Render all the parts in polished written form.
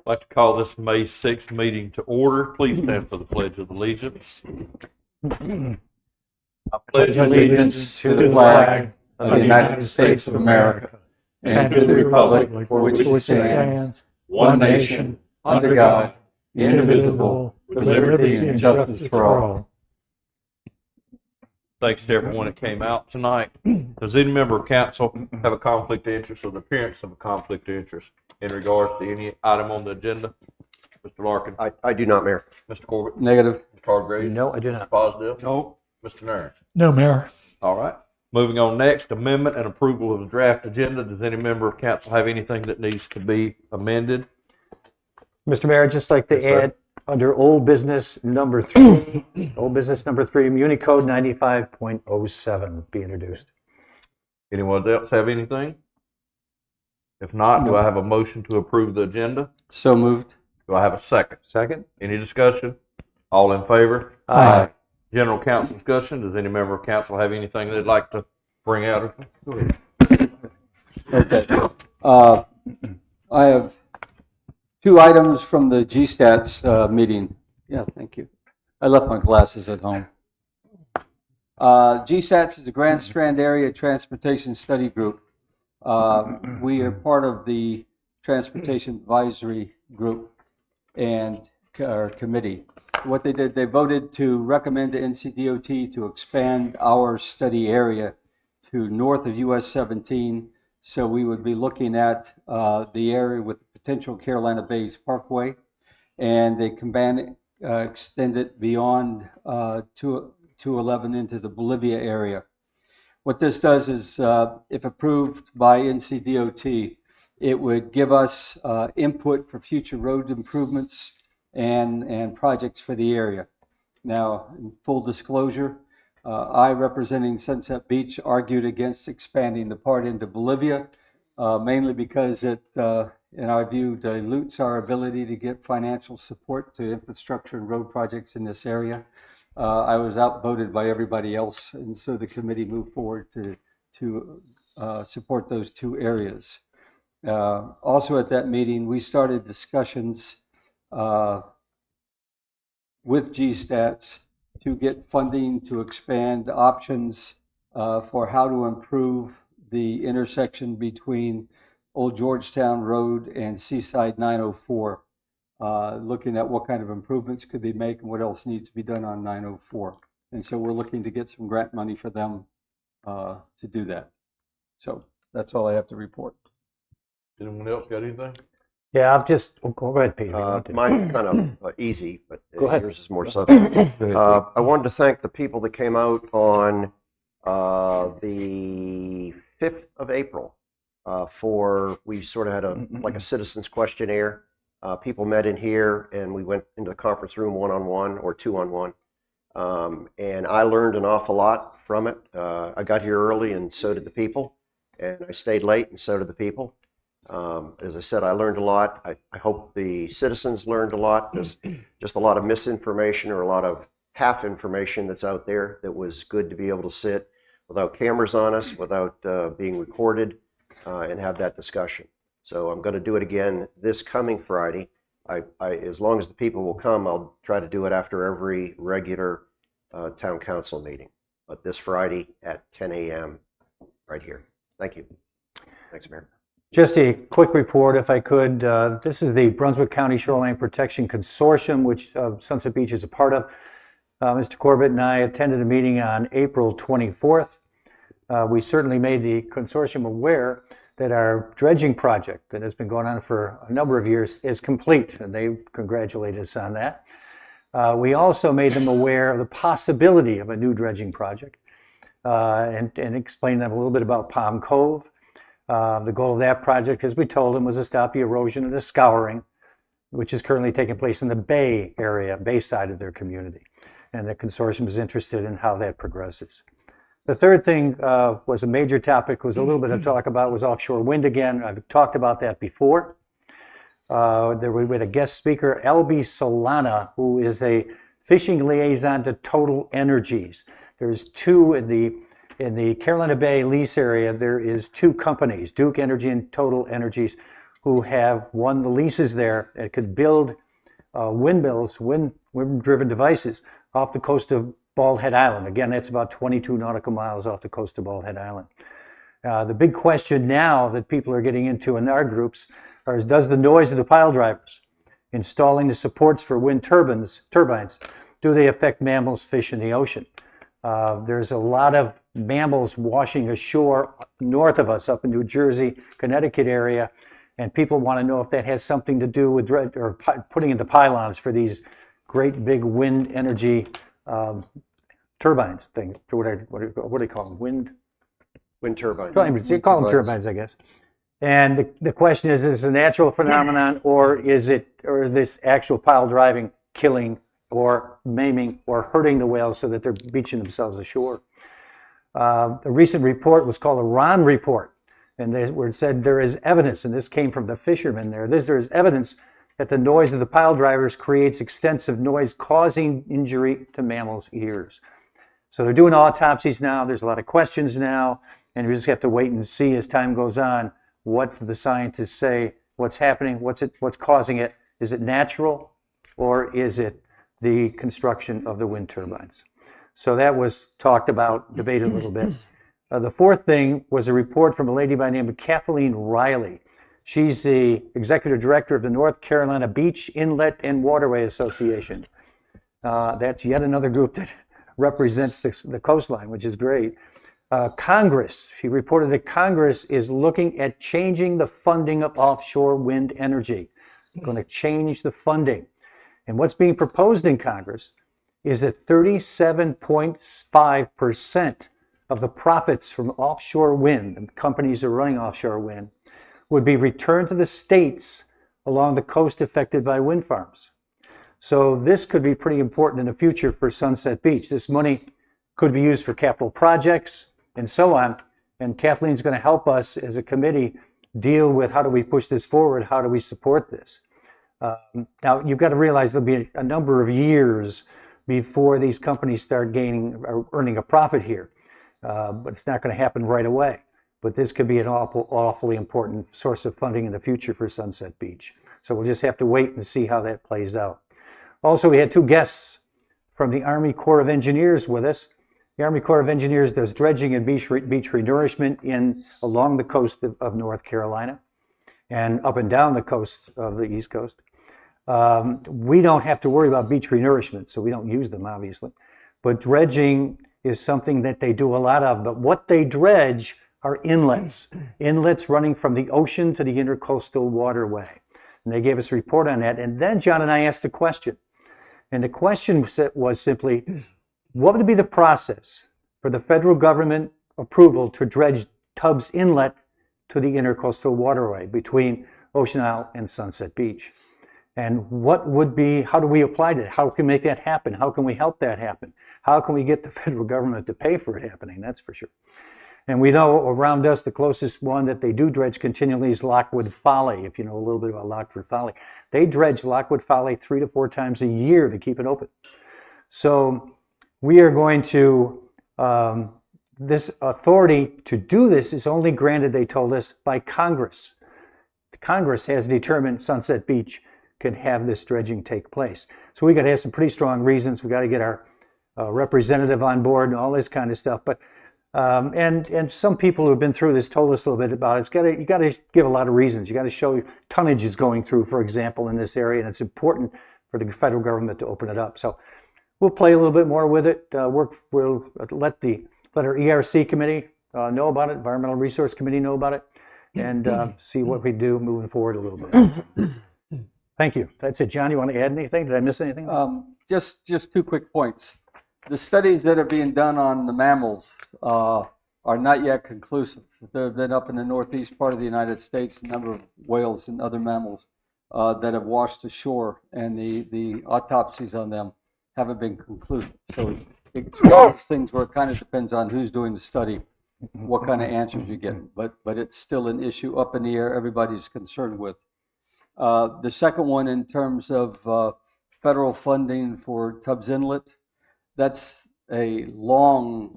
I'd like to call this May 6th meeting to order. Please stand for the Pledge of Allegiance. I pledge allegiance to the flag of the United States of America and to the republic for which it stands, one nation, under God, indivisible, with liberty and justice for all. Thanks to everyone that came out tonight. Does any member of council have a conflict of interest or the appearance of a conflict of interest in regards to any item on the agenda? Mr. Larkin? I do not, Mayor. Mr. Corbett? Negative. Mr. Hargrave? No, I do not. Mr. Positive? No. Mr. Nairn? No, Mayor. All right. Moving on next, amendment and approval of the draft agenda. Does any member of council have anything that needs to be amended? Mr. Mayor, I'd just like to Yes, sir. add under old business number 3, old business number 3, Muni Code 95.07 be introduced. Anyone else have anything? If not, do I have a motion to approve the agenda? So moved. Do I have a second? Second? Any discussion? All in favor? Aye. General council discussion. Does any member of council have anything they'd like to bring out? Okay. I have 2 items from the GSTATS meeting. Yeah, thank you. I left my glasses at home. GSTATS is the Grand Strand Area Transportation Study Group. We are part of the Transportation Advisory Group and our committee. What they did, they voted to recommend to NCDOT to expand our study area to north of US 17. So we would be looking at the area with potential Carolina Bays Parkway, and they extend it beyond 211 into the Bolivia area. What this does is, if approved by NCDOT, it would give us input for future road improvements and projects for the area. Now, in full disclosure, I, representing Sunset Beach, argued against expanding the part into Bolivia, mainly because it, in our view, dilutes our ability to get financial support to infrastructure and road projects in this area. I was outvoted by everybody else, and so the committee moved forward to support those 2 areas. Also at that meeting, we started discussions with GSTATS to get funding to expand options for how to improve the intersection between Old Georgetown Road and Seaside 904, looking at what kind of improvements could be made and what else needs to be done on 904. And so we're looking to get some grant money for them to do that. So that's all I have to report. Anyone else got anything? Yeah, I'll just, go ahead, Peter. Mine's kind of easy, but Go ahead. yours is more subtle. I wanted to thank the people that came out on the 5th of April we sort of had like a citizens questionnaire. People met in here and we went into the conference room 1-on-1 or 2-on-1. And I learned an awful lot from it. I got here early and so did the people. And I stayed late and so did the people. As I said, I learned a lot. I hope the citizens learned a lot. There's just a lot of misinformation or a lot of half information that's out there that was good to be able to sit without cameras on us, without being recorded, and have that discussion. So I'm going to do it again this coming Friday. As long as the people will come, I'll try to do it after every regular town council meeting. But this Friday at 10 a.m. right here. Thank you. Thanks, Mayor. Just a quick report, if I could. This is the Brunswick County Shoreline Protection Consortium, which Sunset Beach is a part of. Mr. Corbett and I attended a meeting on April 24th. We certainly made the consortium aware that our dredging project that has been going on for a number of years is complete, and they congratulated us on that. We also made them aware of the possibility of a new dredging project and explained them a little bit about Palm Cove. The goal of that project, as we told them, was to stop the erosion and the scouring, which is currently taking place in the Bay area, Bay side of their community. And the consortium is interested in how that progresses. The third thing was a major topic, was a little bit of talk about, was offshore wind again. I've talked about that before. There we had a guest speaker, Elby Solana, who is a fishing liaison to Total Energies. There's 2 in the Carolina Bay lease area. There is 2 companies, Duke Energy and Total Energies, who have won the leases there and could build windmills, wind-driven devices off the coast of Bald Head Island. Again, that's about 22 nautical miles off the coast of Bald Head Island. The big question now that people are getting into in our groups is, does the noise of the pile drivers installing the supports for wind turbines, do they affect mammals, fish in the ocean? There's a lot of mammals washing ashore north of us, up in New Jersey, Connecticut area, and people want to know if that has something to do with putting in the pylons for these great big wind energy turbines things. What do they call them? Wind turbines. You call them turbines, I guess. And the question is it a natural phenomenon, or is this actual pile driving killing or maiming or hurting the whales so that they're beaching themselves ashore? A recent report was called a Ron report, and where it said there is evidence, and this came from the fishermen there, there is evidence that the noise of the pile drivers creates extensive noise causing injury to mammals' ears. So they're doing autopsies now. There's a lot of questions now, and we just have to wait and see as time goes on what the scientists say, what's happening, what's causing it. Is it natural, or is it the construction of the wind turbines? So that was talked about, debated a little bit. The fourth thing was a report from a lady by the name of Kathleen Riley. She's the executive director of the North Carolina Beach, Inlet, and Waterway Association. That's yet another group that represents the coastline, which is great. Congress, she reported that Congress is looking at changing the funding of offshore wind energy. Going to change the funding. And what's being proposed in Congress is that 37.5% of the profits from offshore wind, and companies are running offshore wind, would be returned to the states along the coast affected by wind farms. So this could be pretty important in the future for Sunset Beach. This money could be used for capital projects and so on. And Kathleen's going to help us as a committee deal with how do we push this forward, how do we support this. Now, you've got to realize there'll be a number of years before these companies start gaining or earning a profit here. But it's not going to happen right away. But this could be an awfully important source of funding in the future for Sunset Beach. So we'll just have to wait and see how that plays out. Also, we had two guests from the Army Corps of Engineers with us. The Army Corps of Engineers does dredging and beach renourishment along the coast of North Carolina and up and down the coast of the East Coast. We don't have to worry about beach renourishment, so we don't use them, obviously. But dredging is something that they do a lot of. But what they dredge are inlets running from the ocean to the intercoastal waterway. And they gave us a report on that. And then John and I asked a question. And the question was simply, what would be the process for the federal government approval to dredge Tubbs Inlet to the intercoastal waterway between Ocean Isle and Sunset Beach? And how do we apply to it? How can we make that happen? How can we help that happen? How can we get the federal government to pay for it happening? That's for sure. And we know around us, the closest one that they do dredge continually is Lockwood Folly. If you know a little bit about Lockwood Folly, they dredge Lockwood Folly 3 to 4 times a year to keep it open. So we are going to, this authority to do this is only granted, they told us, by Congress. Congress has determined Sunset Beach can have this dredging take place. So we got to have some pretty strong reasons. We got to get our representative on board and all this kind of stuff. But and some people who have been through this told us a little bit about it. You got to give a lot of reasons. You got to show tonnage is going through, for example, in this area, and it's important for the federal government to open it up. So we'll play a little bit more with it. We'll let our ERC committee know about it, Environmental Resource Committee know about it, and see what we do moving forward a little bit. Thank you. That's it. John, you want to add anything? Did I miss anything? Just 2 quick points. The studies that are being done on the mammals are not yet conclusive. There have been up in the northeast part of the United States a number of whales and other mammals that have washed ashore, and the autopsies on them haven't been conclusive. So it's one of those things where it kind of depends on who's doing the study, what kind of answers you get. But it's still an issue up in the air everybody's concerned with. The second one, in terms of federal funding for Tubbs Inlet, that's a long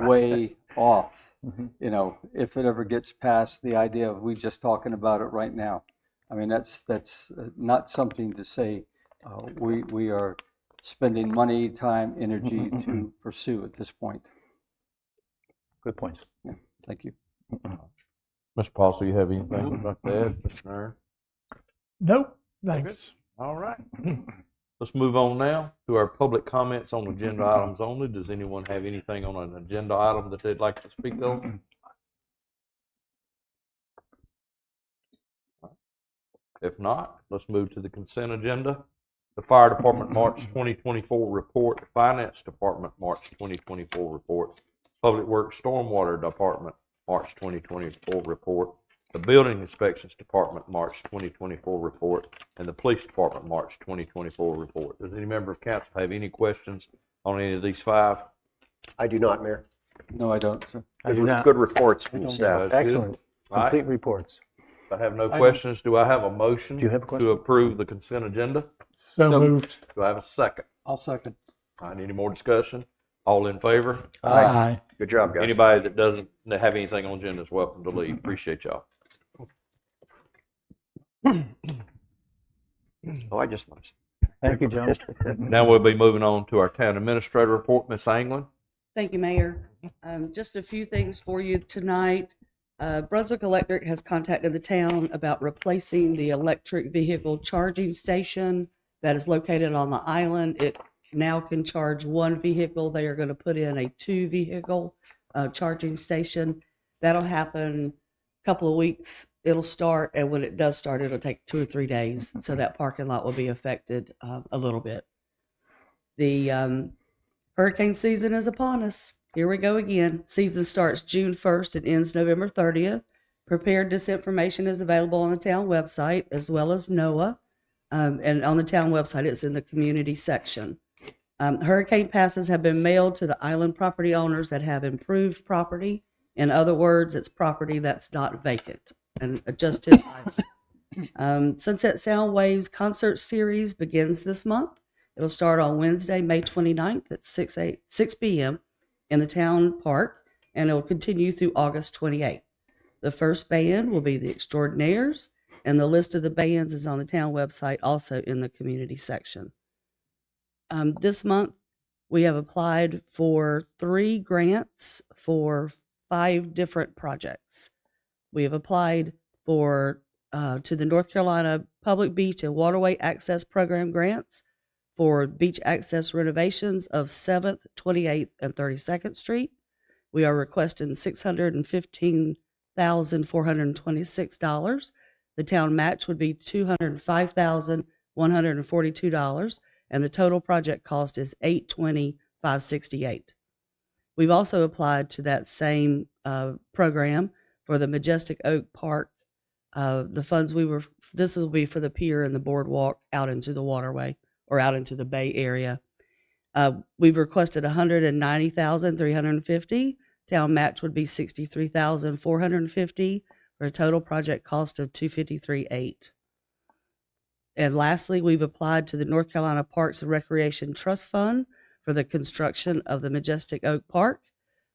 way off. you know, if it ever gets past the idea of we just talking about it right now. I mean, that's not something to say we are spending money, time, energy to pursue at this point. Good points. Yeah, thank you. Mr. Paulson, you have anything you'd like to add, Mr. Nairn? Nope, thanks. All right. Let's move on now to our public comments on agenda items only. Does anyone have anything on an agenda item that they'd like to speak on? If not, let's move to the consent agenda. The Fire Department March 2024 report, Finance Department March 2024 report, Public Works Stormwater Department March 2024 report, the Building Inspections Department March 2024 report, and the Police Department March 2024 report. Does any member of council have any questions on any of these five? I do not, Mayor. No, I don't, sir. I do not. Good reports from the staff. That's good. Excellent. All right. Complete reports. If I have no questions, do I have a motion Do you have a question? to approve the consent agenda? So So- moved. Do I have a second? I'll second. All right, any more discussion? All in favor? Aye. Good job, guys. Anybody that doesn't have anything on agenda is welcome to leave. Appreciate y'all. Oh, I just lost. Thank you, John. Now we'll be moving on to our town administrator report, Ms. Anglin. Thank you, Mayor. Just a few things for you tonight. Brunswick Electric has contacted the town about replacing the electric vehicle charging station that is located on the island. It now can charge one vehicle. They are going to put in a two-vehicle charging station. That'll happen a couple of weeks. It'll start, and when it does start, it'll take 2 or 3 days. So that parking lot will be affected a little bit. The hurricane season is upon us. Here we go again. Season starts June 1st and ends November 30th. Preparedness information is available on the town website as well as NOAA. And on the town website, it's in the community section. Hurricane passes have been mailed to the island property owners that have improved property. In other words, it's property that's not vacant and just to the island. Sunset Sound Waves concert series begins this month. It'll start on Wednesday, May 29th at 6 p.m. in the town park, and it'll continue through August 28th. The first band will be the Extraordinaires, and the list of the bands is on the town website, also in the community section. This month, we have applied for 3 grants for 5 different projects. We have applied for to the North Carolina Public Beach and Waterway Access Program grants for beach access renovations of 7th, 28th, and 32nd Street. We are requesting $615,426. The town match would be $205,142, and the total project cost is $820,568. We've also applied to that same program for the Majestic Oak Park. The funds this will be for the pier and the boardwalk out into the waterway or out into the Bay Area. We've requested $190,350. Town match would be $63,450 for a total project cost of $253,800. And lastly, we've applied to the North Carolina Parks and Recreation Trust Fund for the construction of the Majestic Oak Park.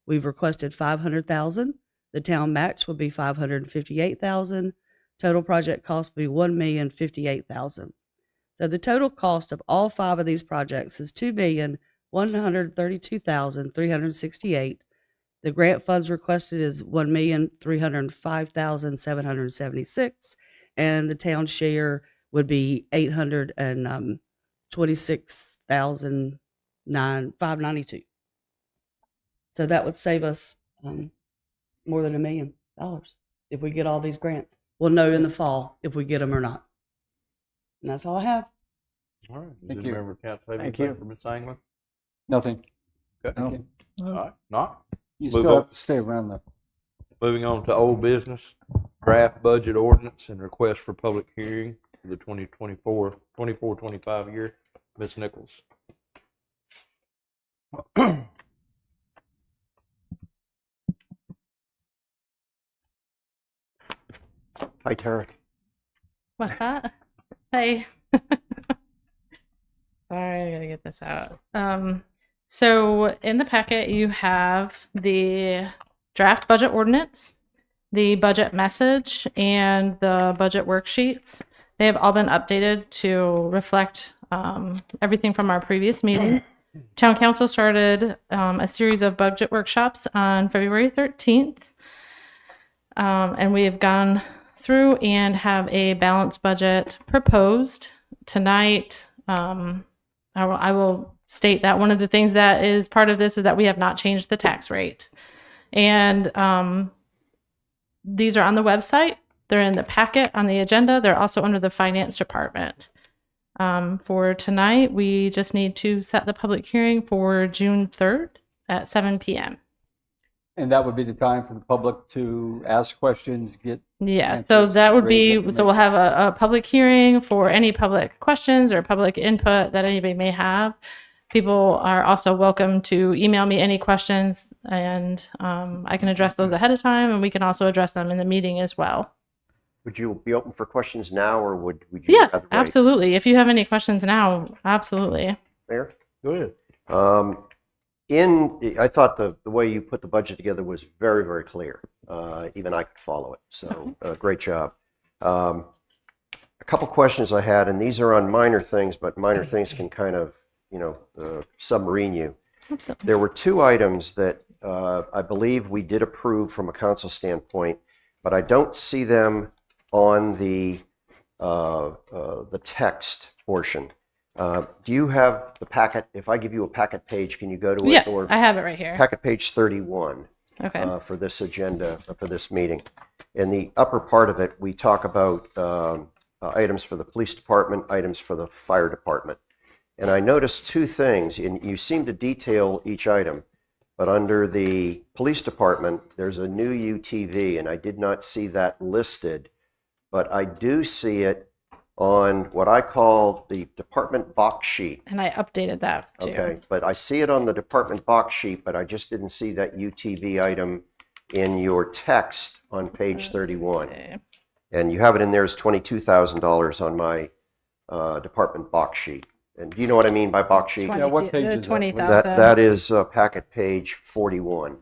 We've requested $500,000. The town match will be $558,000. Total project cost will be $1,058,000. So the total cost of all 5 of these projects is $2,132,368. The grant funds requested is $1,305,776, and the town share would be $826,592. So that would save us more than $1 million if we get all these grants. We'll know in the fall if we get them or not. And that's all I have. All right. Does Thank any you. member of council have Thank anything you. for Ms. Anglin? Nothing. Okay. No. All right. Not. You Move still on. have to stay around though. Moving on to old business, draft budget ordinance and request for public hearing for the 24-25 year. Ms. Nichols. Hi, Tara. What's that? Hey. Sorry, I gotta get this out. So in the packet you have the draft budget ordinance, the budget message, and the budget worksheets. They have all been updated to reflect everything from our previous meeting. Town Council started a series of budget workshops on February 13th. And we have gone through and have a balanced budget proposed tonight. I will state that one of the things that is part of this is that we have not changed the tax rate. And these are on the website. They're in the packet on the agenda. They're also under the finance department. For tonight, we just need to set the public hearing for June 3rd at 7 p.m. And that would be the time for the public to ask questions, get Yeah, so answers, that would raise be, so we'll have a public hearing for any public questions or public input that anybody may have. People are also welcome to email me any questions, and I can address those ahead of time, and we can also address them in the meeting as well. Would you be open for questions now, or would you? Yes, rather wait? absolutely. If you have any questions now, absolutely. Mayor? Go ahead. I thought the way you put the budget together was very, very clear. Even I could follow it. So great job. A couple questions I had, and these are on minor things, but minor things can kind of, submarine you. Absolutely. There were two items that I believe we did approve from a council standpoint, but I don't see them on the text portion. Do you have the packet? If I give you a packet page, can you go to it? Yes, Or I have it right here. packet page 31 Okay. for this agenda, for this meeting. In the upper part of it, we talk about items for the police department, items for the fire department. And I noticed two things, and you seem to detail each item, but under the police department, there's a new UTV, and I did not see that listed, but I do see it on what I call the department box sheet. And I updated that too. Okay, but I see it on the department box sheet, but I just didn't see that UTV item in your text on page 31. Okay. And you have it in there as $22,000 on my department box sheet. And do you know what I mean by box sheet? Yeah, what page is that? 20,000. That is packet page 41.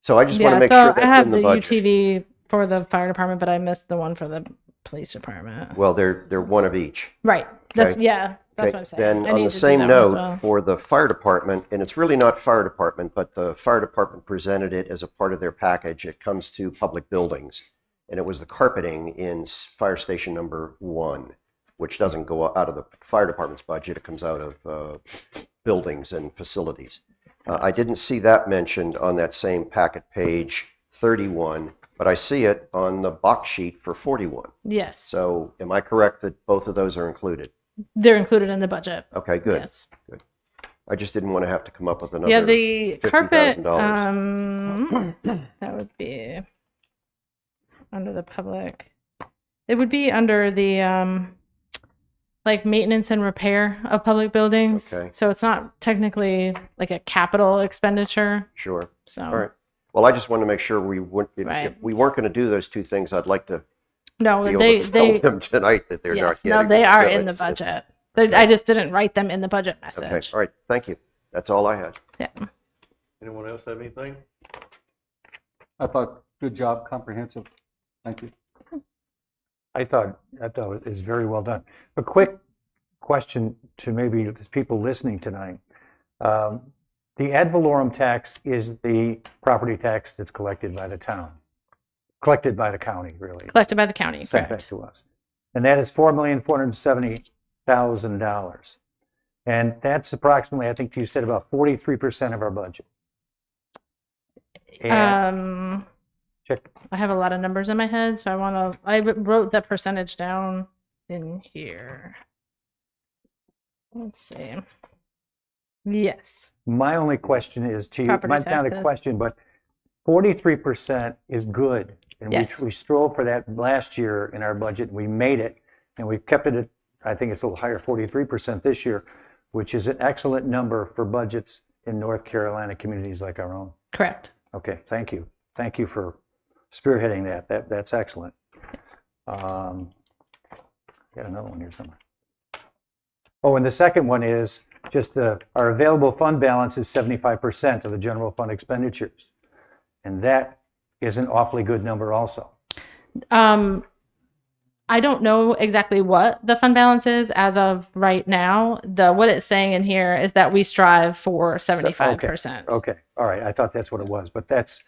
So I just want to make so sure I that's have in the the budget. UTV for the fire department, but I missed the one for the police department. Well, they're one of each. Right. That's Okay. yeah. That's Okay, what I'm saying. then I on need the to do same that one as note, well. for the fire department, and it's really not fire department, but the fire department presented it as a part of their package. It comes to public buildings, and it was the carpeting in fire station number 1, which doesn't go out of the fire department's budget. It comes out of buildings and facilities. I didn't see that mentioned on that same packet page 31, but I see it on the box sheet for 41. Yes. So am I correct that both of those are included? They're included in the budget. Okay, good. Yes. I just didn't want to have to come up with another. Yeah, the carpet $50,000. that would be under the public. It would be under the like maintenance and repair of public buildings. Okay. So it's not technically like a capital expenditure. Sure. So All right. Well, I just wanted to make sure we weren't. If Right. we weren't going to do those two things, I'd like to no, be able they to tell they them tonight that they're yes, not no, getting. they it. are So in the it's- budget. okay. I just didn't write them in the budget Okay. message. All right. Thank you. That's all I had. Yeah. Anyone else have anything? I thought, good job, comprehensive. Thank you. I thought it was very well done. A quick question to maybe the people listening tonight. The ad valorem tax is the property tax that's collected by the town, collected by the county, really. Collected by the county, Sent back correct. to us. And that is $4,470,000. And that's approximately, I think you said about 43% of our budget. And check. I have a lot of numbers in my head, so I wrote that percentage down in here. Let's see. Yes. My only question is to you, Property might not a taxes. question, but 43% is good. And Yes. we strove for that last year in our budget. We made it, and we've kept it at, I think it's a little higher, 43% this year, which is an excellent number for budgets in North Carolina communities like our own. Correct. Okay, thank you. Thank you for spearheading that. That's excellent. Yes. Got another one here somewhere. Oh, and the second one is just our available fund balance is 75% of the general fund expenditures. And that is an awfully good number also. I don't know exactly what the fund balance is as of right now. What it's saying in here is that we strive for 75%. Okay, all right, I thought that's what it was, but that's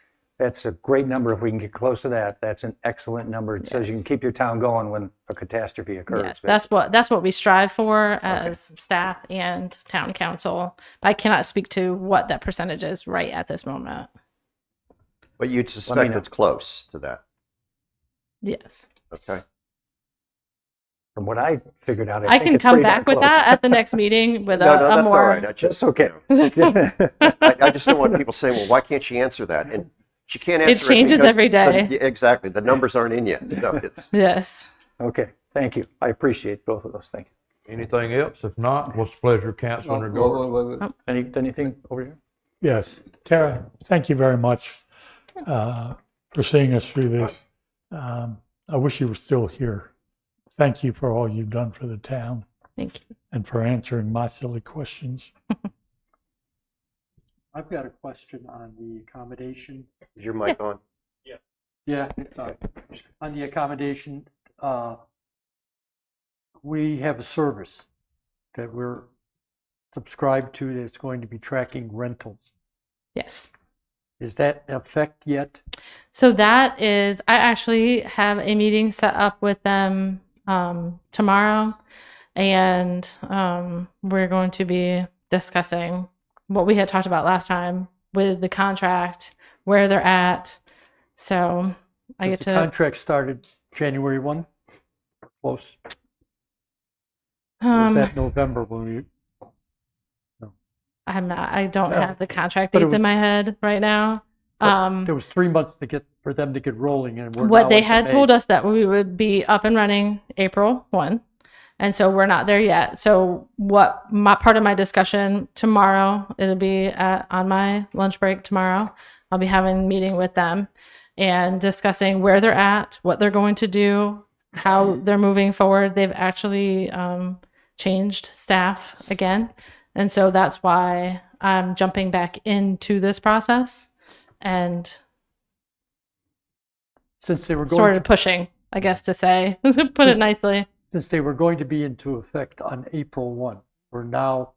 a great number. If we can get close to that, that's an excellent number. It says you can keep your town going when a catastrophe occurs. Yes, that's what we strive for as staff and town council. I cannot speak to what that percentage is right at this moment. But you'd suspect it's close to that. Yes. Okay. From what I figured out, I can come back with that at the next meeting with No, a that's more. all right. I just, That's okay. I just don't want people saying, well, why can't she answer that? And she can't answer it. changes because every day. Exactly. The numbers aren't in yet. So it's. Yes. Okay, thank you. I appreciate both of those. Thank you. Anything else? If not, what's the pleasure of council in regard? Anything over here? Yes. Tara, thank you very much for seeing us through this. I wish you were still here. Thank you for all you've done for the town Thank you. and for answering my silly questions. I've got a question on the accommodation. Is your mic on? Yeah, on the accommodation, we have a service that we're subscribed to that's going to be tracking rentals. Yes. Is that in effect yet? So that is, I actually have a meeting set up with them tomorrow, and we're going to be discussing what we had talked about last time with the contract, where they're at. So I get The to. contract started January 1? Close. Or was that November when we? I don't No. have the contract But it dates in was- my head right now. There was 3 months for them to get rolling, and we're What now they into had May. told us that we would be up and running April 1. And so we're not there yet. So what part of my discussion tomorrow, it'll be on my lunch break tomorrow. I'll be having a meeting with them and discussing where they're at, what they're going to do, how they're moving forward. They've actually changed staff again. And so that's why I'm jumping back into this process and Since they were going sort to of pushing, I guess to say, put it nicely. Since they were going to be into effect on April 1, we're now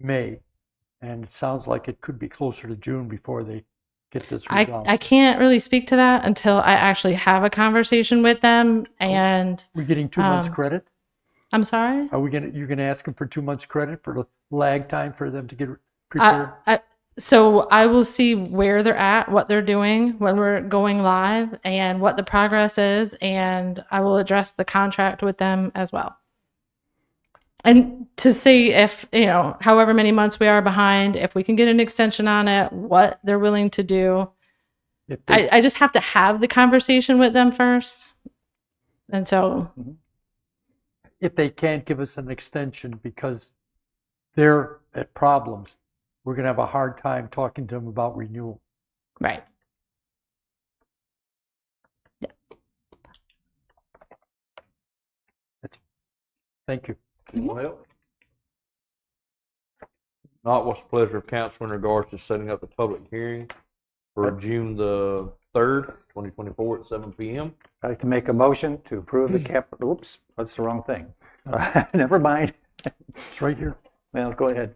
May, and it sounds like it could be closer to June before they get this resolved. I can't really speak to that until I actually have a conversation with them. And We're getting 2 months um, credit? I'm sorry. Are we you're gonna ask them for 2 months credit for the lag time for them to get prepared? So I will see where they're at, what they're doing when we're going live, and what the progress is, and I will address the contract with them as well. And to see if, however many months we are behind, if we can get an extension on it, what they're willing to do. If they- I just have to have the conversation with them first. And so, if they can't give us an extension because they're at problems, we're going to have a hard time talking to them about renewal. right. Thank you. Anyone else? Not, what's the pleasure of council in regards to setting up the public hearing for June the 3rd, 2024 at 7 p.m.? I'd like to make a motion to approve the capital, oops, that's the wrong thing. Never mind. It's right here. Well, go ahead.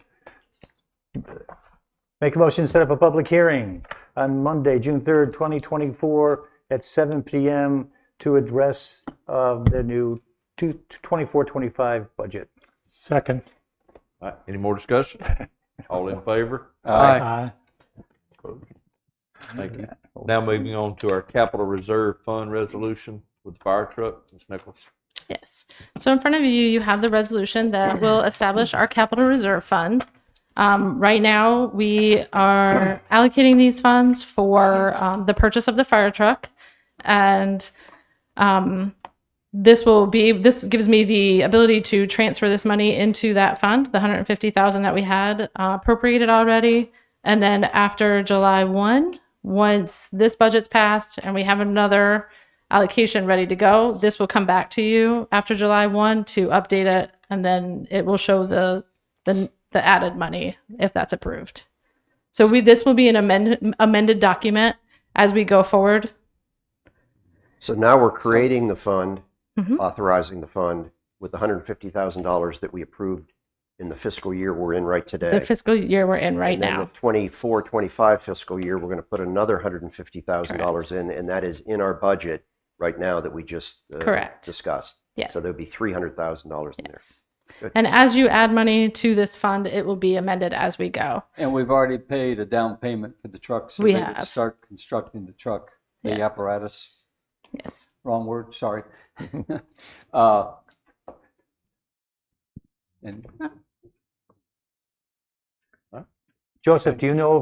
Make a motion to set up a public hearing on Monday, June 3rd, 2024 at 7 p.m. to address the new 24-25 budget. Second. All right, any more discussion? All in favor? Aye. Thank you. Now moving on to our capital reserve fund resolution with the fire truck. Ms. Nichols. Yes. So in front of you, you have the resolution that will establish our capital reserve fund. Right now, we are allocating these funds for the purchase of the fire truck, and this gives me the ability to transfer this money into that fund, the $150,000 that we had appropriated already, and then after July 1, once this budget's passed and we have another allocation ready to go, this will come back to you after July 1 to update it, and then it will show the the added money if that's approved. So this will be an amended document as we go forward. So now we're creating the fund, Mhm. authorizing the fund with the $150,000 that we approved in the fiscal year we're in right today. The fiscal year we're in right And then now. the 24-25 fiscal year, we're going to put another $150,000 in, and that is in our budget right now that we just Correct. discussed. Yes. So there'll be $300,000 in Yes. Good. And as you add money to this fund, it will be amended as we go. And we've already paid a down payment for the truck, so We they would have. start constructing the truck, the Yes. apparatus. Yes. Wrong word, sorry. And Joseph, do you know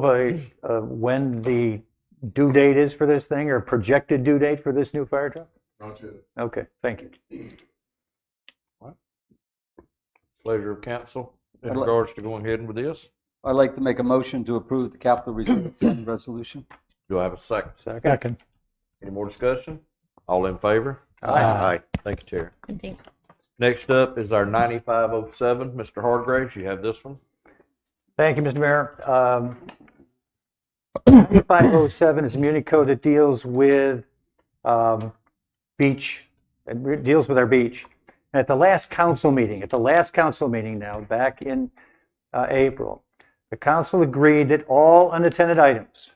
of when the due date is for this thing, or projected due date for this new fire truck? Not yet. Okay, thank you. Pleasure of council in I'd li- regards to going ahead with this. I'd like to make a motion to approve the capital reserve fund resolution. Do I have a second? Second. Any more discussion? All in favor? Aye. Thank you, Terry. I think. Next up is our 9507. Mr. Hargraves, you have this one. Thank you, Mr. Mayor. 9507 is a muni code that deals with beach, and deals with our beach. At the last council meeting now, back in April, the council agreed that all unattended items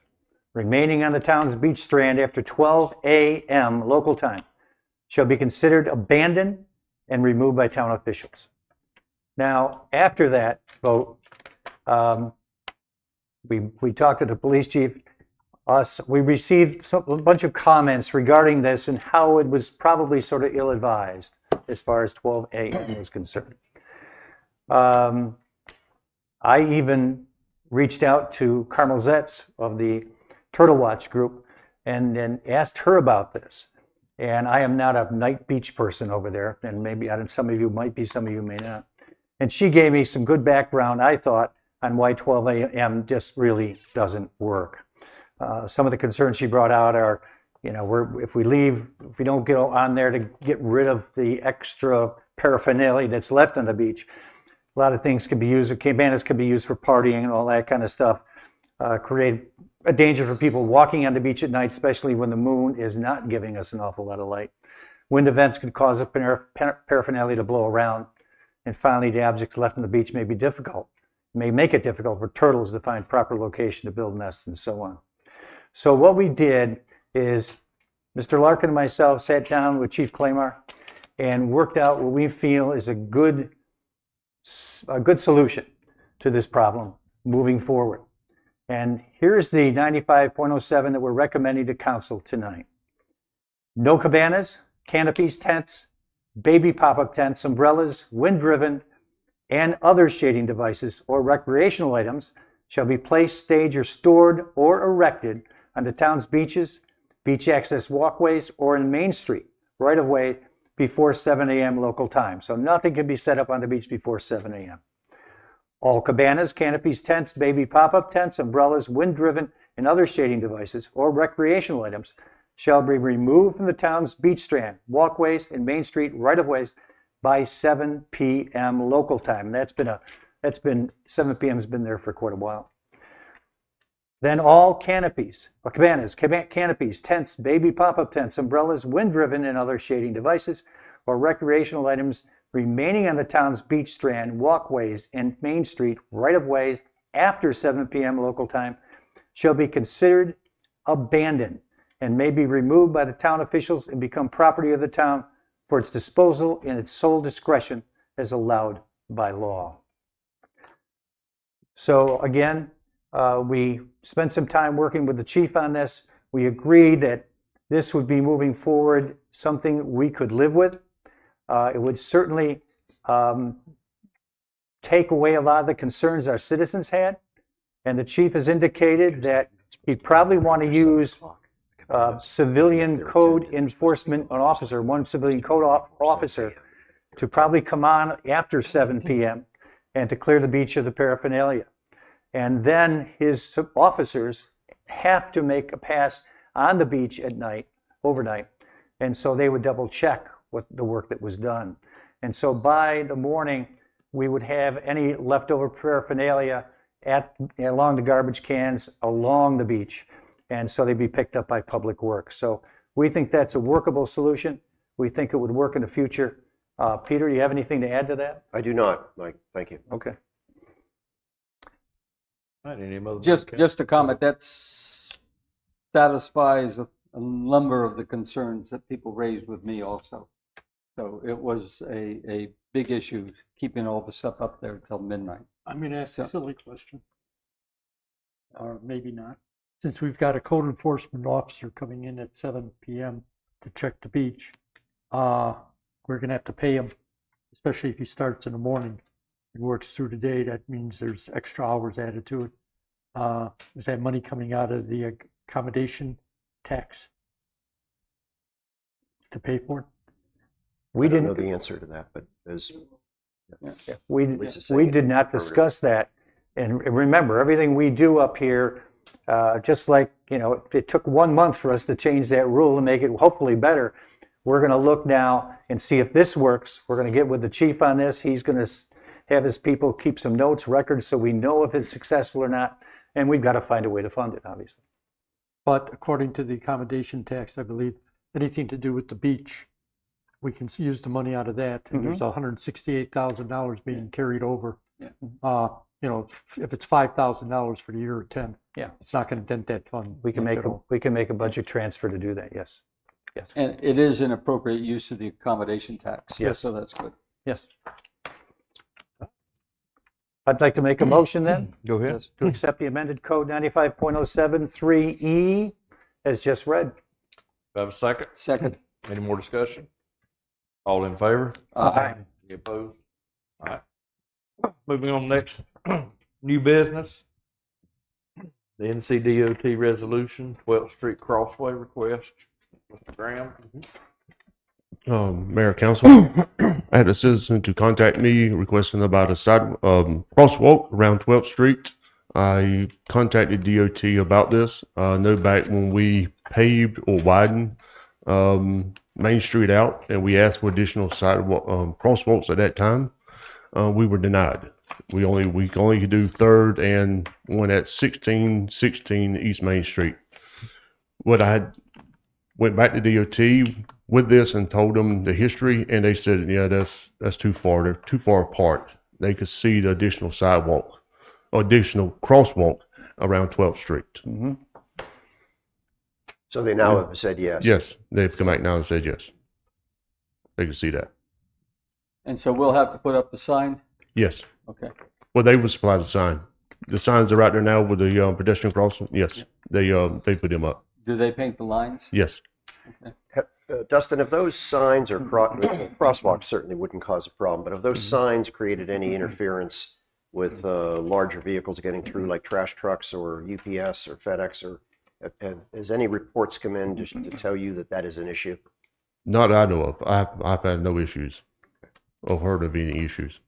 remaining on the town's beach strand after 12 a.m. local time shall be considered abandoned and removed by town officials. Now, after that vote, we talked to the police chief. We received a bunch of comments regarding this and how it was probably sort of ill-advised as far as 12 a.m. was concerned. I even reached out to Carmel Zetz of the Turtle Watch group and then asked her about this. And I am not a night beach person over there, and maybe some of you might be, some of you may not. And she gave me some good background, I thought, on why 12 a.m. just really doesn't work. Some of the concerns she brought out are, if we don't get on there to get rid of the extra paraphernalia that's left on the beach, a lot of things can be used, cabanas can be used for partying and all that kind of stuff, create a danger for people walking on the beach at night, especially when the moon is not giving us an awful lot of light. Wind events could cause the paraphernalia to blow around, and finally the objects left on the beach may make it difficult for turtles to find proper location to build nests and so on. So what we did is Mr. Larkin and myself sat down with Chief Claymore and worked out what we feel is a good solution to this problem moving forward. And here's the 95.07 that we're recommending to council tonight. No cabanas, canopies, tents, baby pop-up tents, umbrellas, wind-driven, and other shading devices or recreational items shall be placed, staged, or stored or erected on the town's beaches, beach access walkways, or in Main Street right-of-way before 7 a.m. local time. So nothing can be set up on the beach before 7 a.m. All cabanas, canopies, tents, baby pop-up tents, umbrellas, wind-driven, and other shading devices or recreational items shall be removed from the town's beach strand, walkways, and Main Street right-of-ways by 7 p.m. local time. That's been 7 p.m. has been there for quite a while. Then all canopies, or cabanas, canopies, tents, baby pop-up tents, umbrellas, wind-driven, and other shading devices or recreational items remaining on the town's beach strand, walkways, and Main Street right-of-ways after 7 p.m. local time shall be considered abandoned and may be removed by the town officials and become property of the town for its disposal in its sole discretion as allowed by law. So again, we spent some time working with the chief on this. We agreed that this would be moving forward something we could live with. It would certainly take away a lot of the concerns our citizens had. And the chief has indicated that he'd probably want to use civilian code enforcement officer, one civilian code officer, to probably come on after 7 p.m. and to clear the beach of the paraphernalia. And then his officers have to make a pass on the beach at night, overnight. And so they would double check what the work that was done. And so by the morning, we would have any leftover paraphernalia along the garbage cans along the beach. And so they'd be picked up by Public Works. So we think that's a workable solution. We think it would work in the future. Peter, do you have anything to add to that? I do not, Mike. Thank you. Okay. All right, any other Just a comment, that satisfies a number of the concerns that people raised with me also. So it was a big issue, keeping all the stuff up there until midnight. I'm going to ask a silly question. Or maybe not. Since we've got a code enforcement officer coming in at 7 p.m. to check the beach, we're going to have to pay him, especially if he starts in the morning and works through the day. That means there's extra hours added to it. Is that money coming out of the accommodation tax to pay for it? We I don't know didn't. the answer to that, but as We Lisa's saying, we did not discuss that. And remember, everything we do up here, just like, it took 1 month for us to change that rule and make it hopefully better. We're going to look now and see if this works. We're going to get with the chief on this. He's going to have his people keep some notes, records, so we know if it's successful or not. And we've got to find a way to fund it, obviously. But according to the accommodation tax, I believe anything to do with the beach, we can use the money out of that. And there's $168,000 being carried over. Yeah. If it's $5,000 for the year or 10, Yeah. it's not going to dent that fund. We can much make at all. we can make a budget transfer to do that. Yes. Yes. And it is an appropriate use of the accommodation tax. Yes. So that's good. Yes. I'd like to make a motion then Go ahead. to accept the amended code 95.073E as just read. Do I have a second? Second. Any more discussion? All in favor? Aye. Any opposed? All right. Moving on next, new business. The NCDOT resolution, 12th Street Crossway request. Mr. Graham? Mayor, Council, I had a citizen to contact me requesting about a side crosswalk around 12th Street. I contacted DOT about this. I know back when we paved or widened Main Street out and we asked for additional sidewalk crosswalks at that time, we were denied. We only could do 3rd and one at 1616 East Main Street. What I had went back to DOT with this and told them the history, and they said, yeah, that's too far. They're too far apart. They could see the additional sidewalk, or additional crosswalk around 12th Street. so they now have said yes. Yes, they've come back now and said yes. They could see that. And so we'll have to put up the sign? Yes. Okay. Well, they would supply the sign. The signs are out there now with the pedestrian crossing. Yes, they put them up. Do they paint the lines? Yes. Dustin, if those signs or crosswalks certainly wouldn't cause a problem, but if those signs created any interference with larger vehicles getting through, like trash trucks or UPS or FedEx, or has any reports come in just to tell you that that is an issue? Not that I know of. I've had no issues or heard of any issues.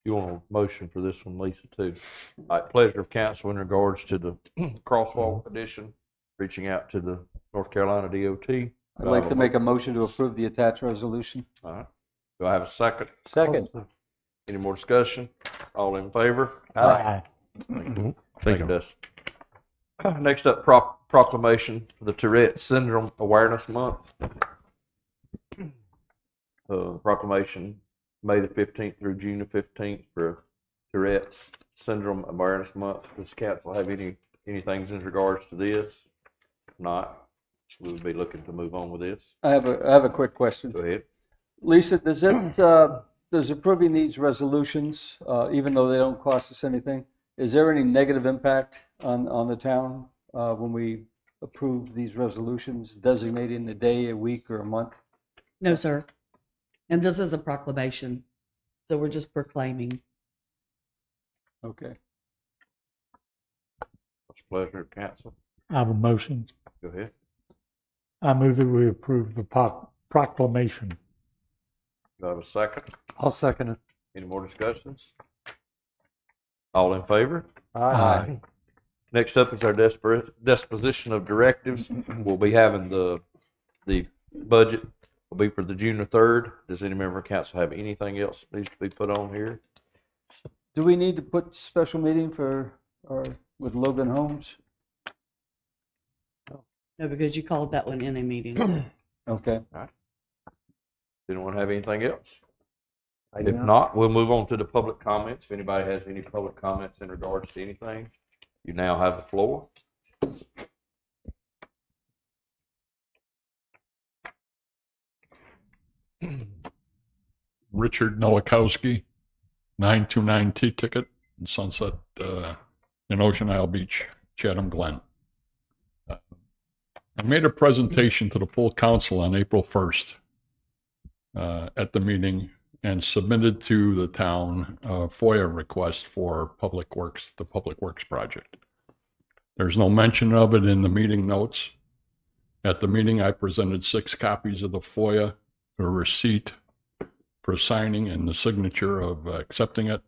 You want a motion for this one, Lisa, too? All right, pleasure of council in regards to the crosswalk addition, reaching out to the North Carolina DOT. I'd like to make a motion to approve the attached resolution. All right. Do I have a second? Second. Any more discussion? All in favor? Aye. Thank you. Thank Thank you, you. Dustin. Next up, proclamation for the Tourette Syndrome Awareness Month. Proclamation May the 15th through June the 15th for Tourette's Syndrome Awareness Month. Does council have any things in regards to this? If not, we would be looking to move on with this. I have a quick question. Go ahead. Lisa, does approving these resolutions, even though they don't cost us anything, is there any negative impact on the town when we approve these resolutions, designating a day, a week, or a month? No, sir. And this is a proclamation, so we're just proclaiming. Okay. What's the pleasure of council? I have a motion. Go ahead. I move that we approve the proclamation. Do I have a second? I'll second it. Any more discussions? All in favor? Aye. Next up is our disposition of directives. We'll be having the budget will be for the June the 3rd. Does any member of council have anything else that needs to be put on here? Do we need to put special meeting with Logan Homes? No, because you called that one in a meeting. Okay. Anyone have anything else? I do If not, we'll move on to the public comments. If anybody has any public comments in regards to anything, you now have the floor. Richard Nowakowski, 929 T-Ticket, in Sunset, in Ocean Isle Beach, Chatham Glen. I made a presentation to the full council on April 1st at the meeting and submitted to the town a FOIA request for Public Works, the Public Works project. There's no mention of it in the meeting notes. At the meeting, I presented 6 copies of the FOIA, a receipt for signing and the signature of accepting it,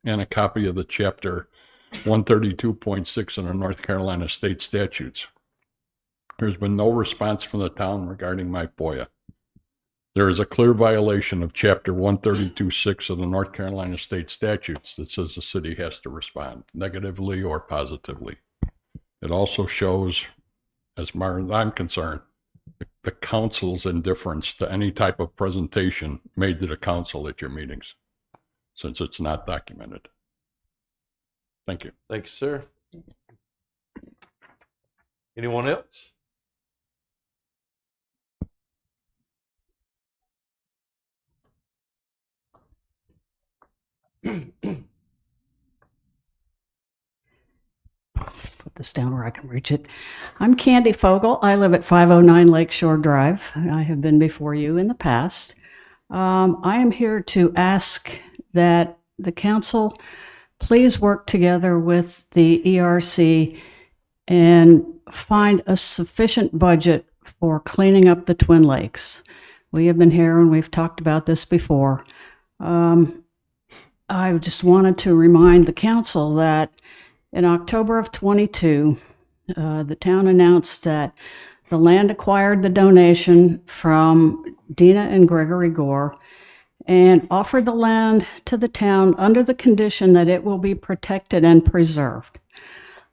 and a copy of the chapter 132.6 in the North Carolina state statutes. There's been no response from the town regarding my FOIA. There is a clear violation of chapter 132.6 of the North Carolina state statutes that says the city has to respond negatively or positively. It also shows, as far as I'm concerned, the council's indifference to any type of presentation made to the council at your meetings, since it's not documented. Thank you. Thank you, sir. Anyone else? Put this down where I can reach it. I'm Candy Fogel. I live at 509 Lakeshore Drive. I have been before you in the past. I am here to ask that the council please work together with the ERC and find a sufficient budget for cleaning up the Twin Lakes. We have been here and we've talked about this before. I just wanted to remind the council that in October of 22, the town announced that the land acquired the donation from Dina and Gregory Gore and offered the land to the town under the condition that it will be protected and preserved.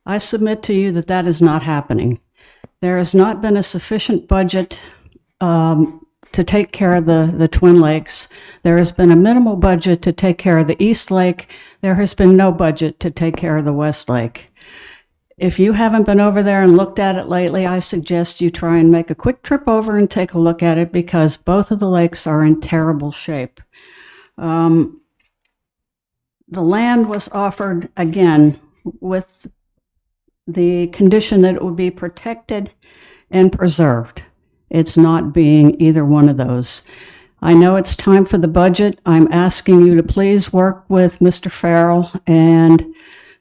I submit to you that that is not happening. There has not been a sufficient budget to take care of the Twin Lakes. There has been a minimal budget to take care of the East Lake. There has been no budget to take care of the West Lake. If you haven't been over there and looked at it lately, I suggest you try and make a quick trip over and take a look at it, because both of the lakes are in terrible shape. The land was offered, again, with the condition that it would be protected and preserved. It's not being either one of those. I know it's time for the budget. I'm asking you to please work with Mr. Farrell and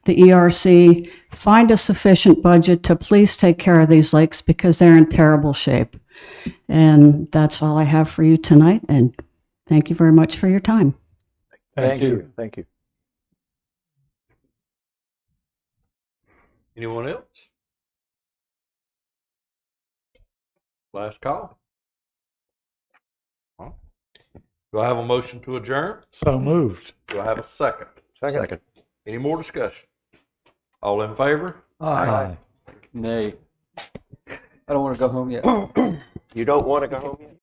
the ERC, find a sufficient budget to please take care of these lakes, because they're in terrible shape. And that's all I have for you tonight, and thank you very much for your time. Thank you. Thank you. Anyone else? Last call. Huh? Do I have a motion to adjourn? So moved. Do I have a second? Second. Any more discussion? All in favor? Aye. Nay. I don't want to go home yet. You don't want to go home yet?